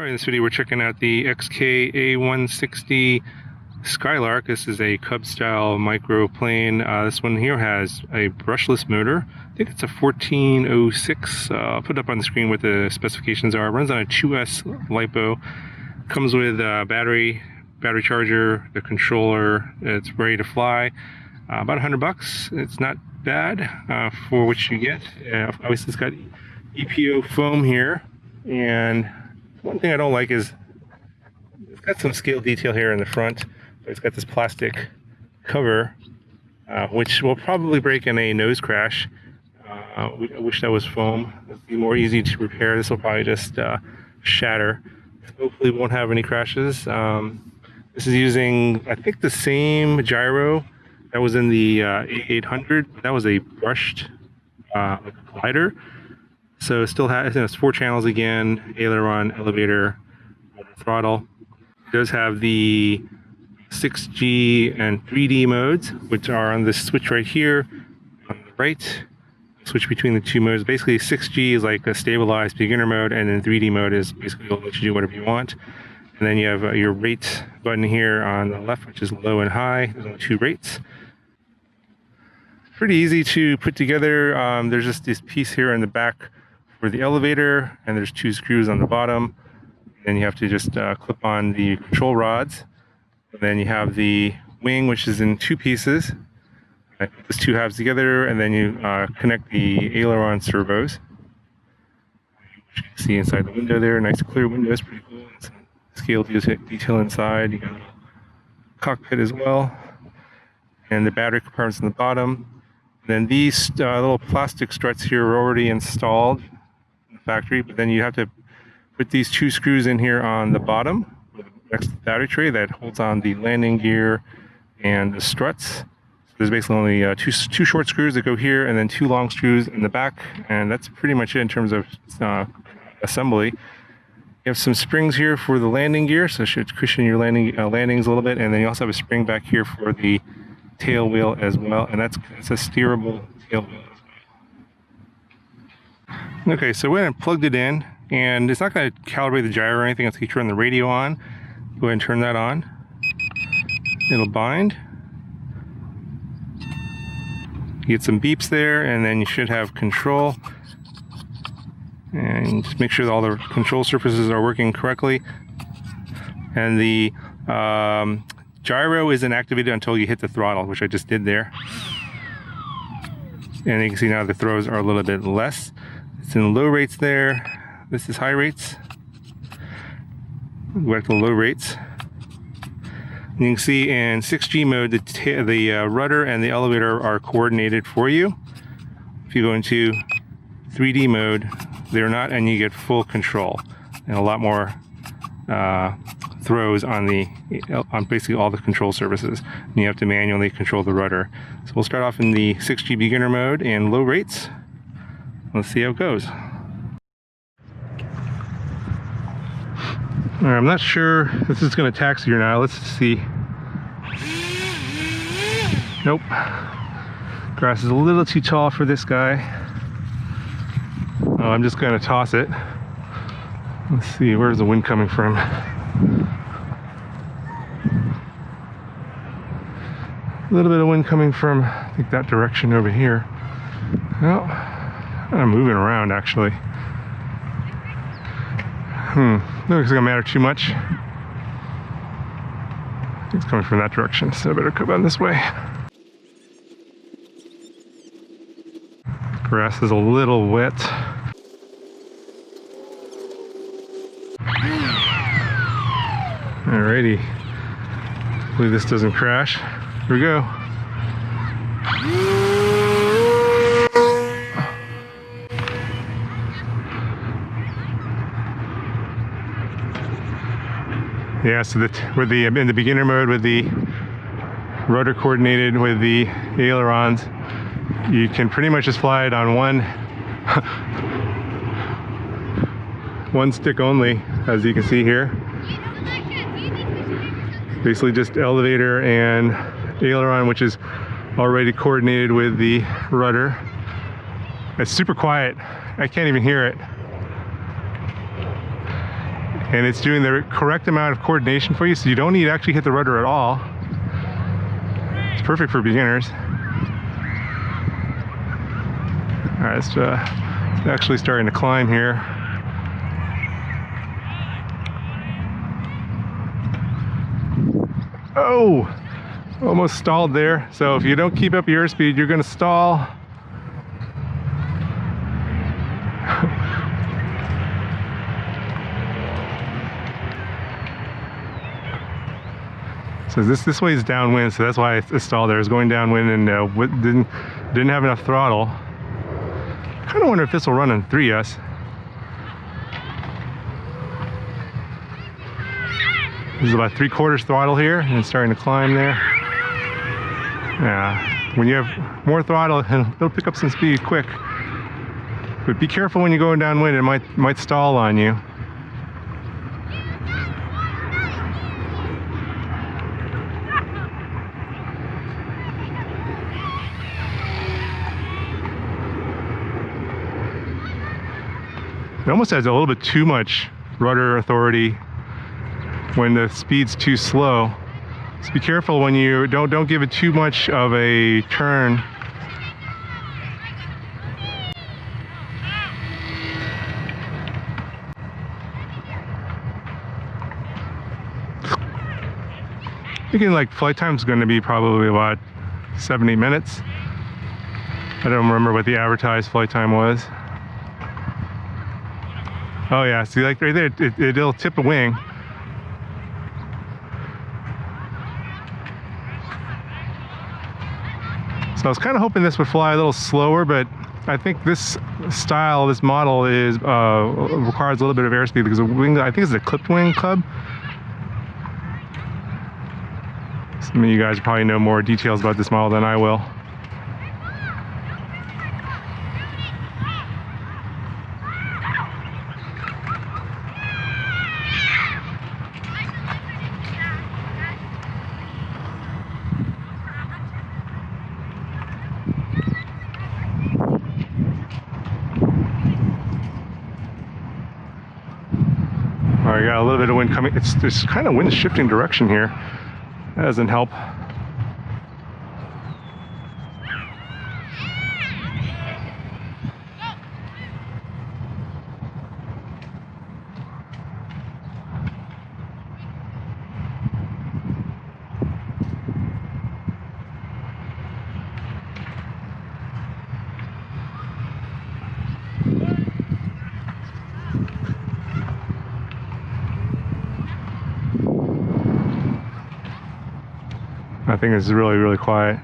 Alright, in this video we're checking out the A160 Skylark. This is a Cub style microplane. This one here has a brushless motor. I think it's a 1406. I'll put it up on the screen what the specifications are. It runs on a 2S LiPo. Comes with a battery charger, the controller. It's ready to fly. About $100. It's not bad for what you get. Obviously it's got EPO foam here, and one thing I don't like is it's got some scale detail here in the front, but it's got this plastic cover, which will probably break in a nose crash. I wish that was foam. It'd be more easy to repair. This will probably just shatter. Hopefully we won't have any crashes. This is using, I think, the same gyro that was in the A800. That was a brushed like a glider. So it still has, it's 4 channels again, aileron, elevator, throttle. It does have the 6G and 3D modes, which are on this switch right here on the right. Switch between the two modes. Basically 6G is like a stabilized beginner mode, and then 3D mode is basically will let you do whatever you want. And then you have your rate button here on the left, which is low and high. There's only 2 rates. Pretty easy to put together. There's just this piece here in the back for the elevator, and there's 2 screws on the bottom. Then you have to just clip on the control rods. And then you have the wing, which is in 2 pieces. I put those 2 halves together, and then you connect the aileron servos. You can see inside the window there, nice clear window, it's pretty cool. Some scale detail inside. You got a little cockpit as well, and the battery compartments in the bottom. Then these little plastic struts here are already installed in the factory, but then you have to put these 2 screws in here on the bottom next to the battery tray that holds on the landing gear and the struts. So there's basically only two short screws that go here, and then 2 long screws in the back, and that's pretty much it in terms of assembly. You have some springs here for the landing gear, so it should cushion your landings a little bit, and then you also have a spring back here for the tail wheel as well, and it's a steerable tail wheel as well. Okay, so we went and plugged it in, and it's not going to calibrate the gyro or anything. It's going to turn the radio on. Go ahead and turn that on. It'll bind. You get some beeps there, and then you should have control. And just make sure that all the control surfaces are working correctly. And the gyro isn't activated until you hit the throttle, which I just did there. And you can see now the throws are a little bit less. It's in low rates there. This is high rates. Go back to low rates. And you can see in 6G mode, the rudder and the elevator are coordinated for you. If you go into 3D mode, they're not, and you get full control and a lot more throws on basically all the control surfaces. And you have to manually control the rudder. So we'll start off in the 6G beginner mode and low rates. Let's see how it goes. All right, I'm not sure if this is going to taxi or not. Let's see. Nope. Grass is a little too tall for this guy. Oh, I'm just going to toss it. Let's see, where's the wind coming from? A little bit of wind coming from, I think, that direction over here. Well, I'm moving around actually. Looks like it matter too much. It's coming from that direction, so I better come on this way. Grass is a little wet. Alrighty. Hopefully this doesn't crash. Here we go. Yeah, so with the in the beginner mode, with the rudder coordinated with the ailerons, you can pretty much just fly it on one stick only, as you can see here. Basically just elevator and aileron, which is already coordinated with the rudder. It's super quiet. I can't even hear it. and it's doing the correct amount of coordination for you, so you don't need to actually hit the rudder at all. It's perfect for beginners. All right, it's actually starting to climb here. Oh, almost stalled there. So if you don't keep up your airspeed, you're going to stall. So this way is downwind, so that's why it stalled there. It's going downwind and didn't have enough throttle. I kind of wonder if this will run on 3S. This is about 3/4 throttle here, and it's starting to climb there. Yeah, when you have more throttle, it'll pick up some speed quick. But be careful when you're going downwind; it might stall on you. It almost has a little bit too much rudder authority when the speed's too slow. So be careful when you don't give it too much of a turn. Thinking like flight time is going to be probably about 7-8 minutes. I don't remember what the advertised flight time was. Oh yeah, see, like right there, it'll tip a wing. So I was kind of hoping this would fly a little slower, but I think this style, this model requires a little bit of airspeed because the wing, I think it's a clipped wing Cub. Some of you guys probably know more details about this model than I will. All right, got a little bit of wind coming. There's kind of wind shifting direction here. That doesn't help. I think it's really, really quiet.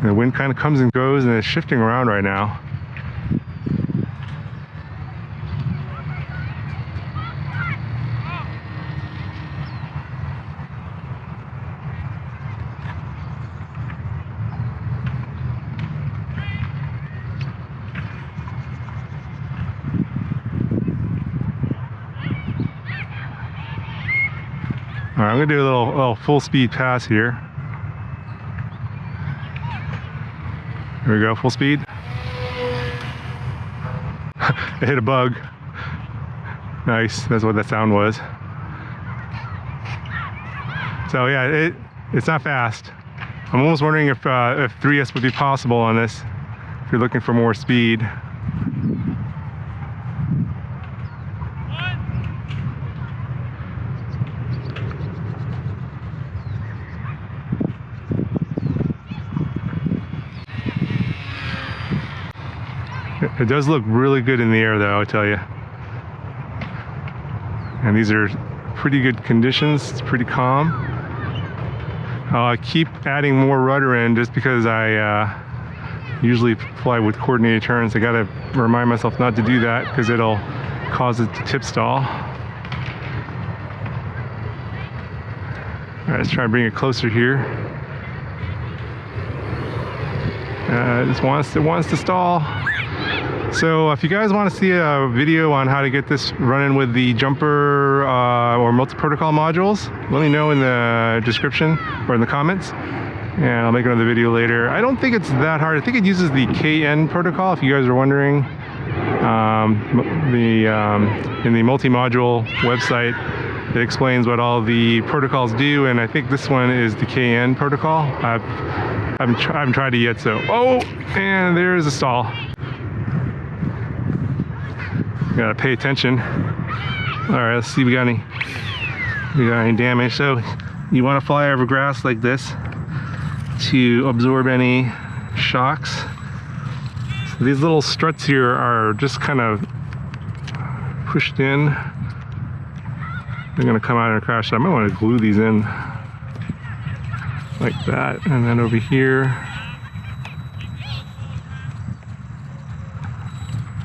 The wind kind of comes and goes and it's shifting around right now. All right, I'm gonna do a little full speed pass here. Here we go, full speed. I hit a bug. Nice, that's what that sound was. So yeah, it's not fast. I'm almost wondering if 3S would be possible on this, if you're looking for more speed. It does look really good in the air though, I'll tell you. And these are pretty good conditions, it's pretty calm. I keep adding more rudder in just because I usually fly with coordinated turns. I gotta remind myself not to do that because it'll cause it to tip stall. All right, let's try and bring it closer here. It wants to stall. So if you guys want to see a video on how to get this running with the jumper or multi-protocol modules, let me know in the description or in the comments, and I'll make another video later. I don't think it's that hard. I think it uses the KN protocol, if you guys are wondering. In the multi-module website, it explains what all the protocols do, and I think this one is the KN protocol. I haven't tried it yet, so... Oh! And there's a stall. Gotta pay attention. Alright, let's see if we got any damage. So, you want to fly over grass like this to absorb any shocks. So these little struts here are just kind of pushed in. They're going to come out and crash. I might want to glue these in like that. And then over here.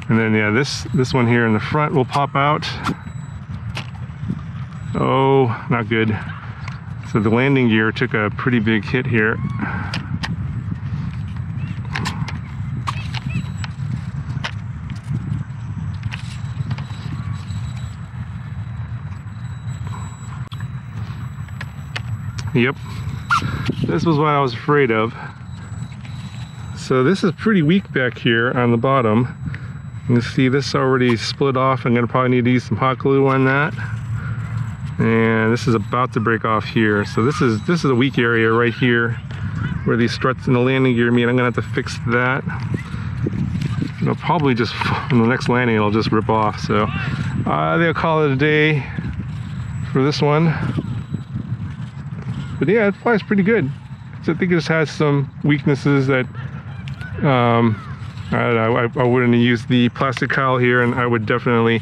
And then yeah, this one here in the front will pop out. Oh, not good. So the landing gear took a pretty big hit here. Yep, this was what I was afraid of. So this is pretty weak back here on the bottom. You can see this already split off. I'm gonna probably need to use some hot glue on that. And this is about to break off here. So this is a weak area right here where these struts in the landing gear meet. I'm gonna have to fix that. It'll probably just, in the next landing, it'll just rip off. So they'll call it a day for this one. But yeah, it flies pretty good. So I think it just has some weaknesses that I wouldn't use the plastic cowl here, and I would definitely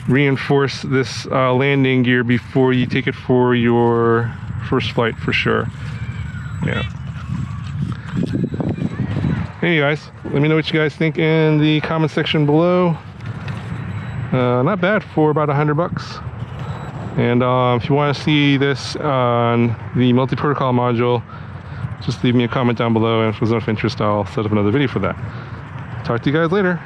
reinforce this landing gear before you take it for your first flight for sure. Yeah. Hey guys, let me know what you guys think in the comment section below. Not bad for about $100. And if you want to see this on the multi-protocol module, just leave me a comment down below, and if it's of interest, I'll set up another video for that. Talk to you guys later.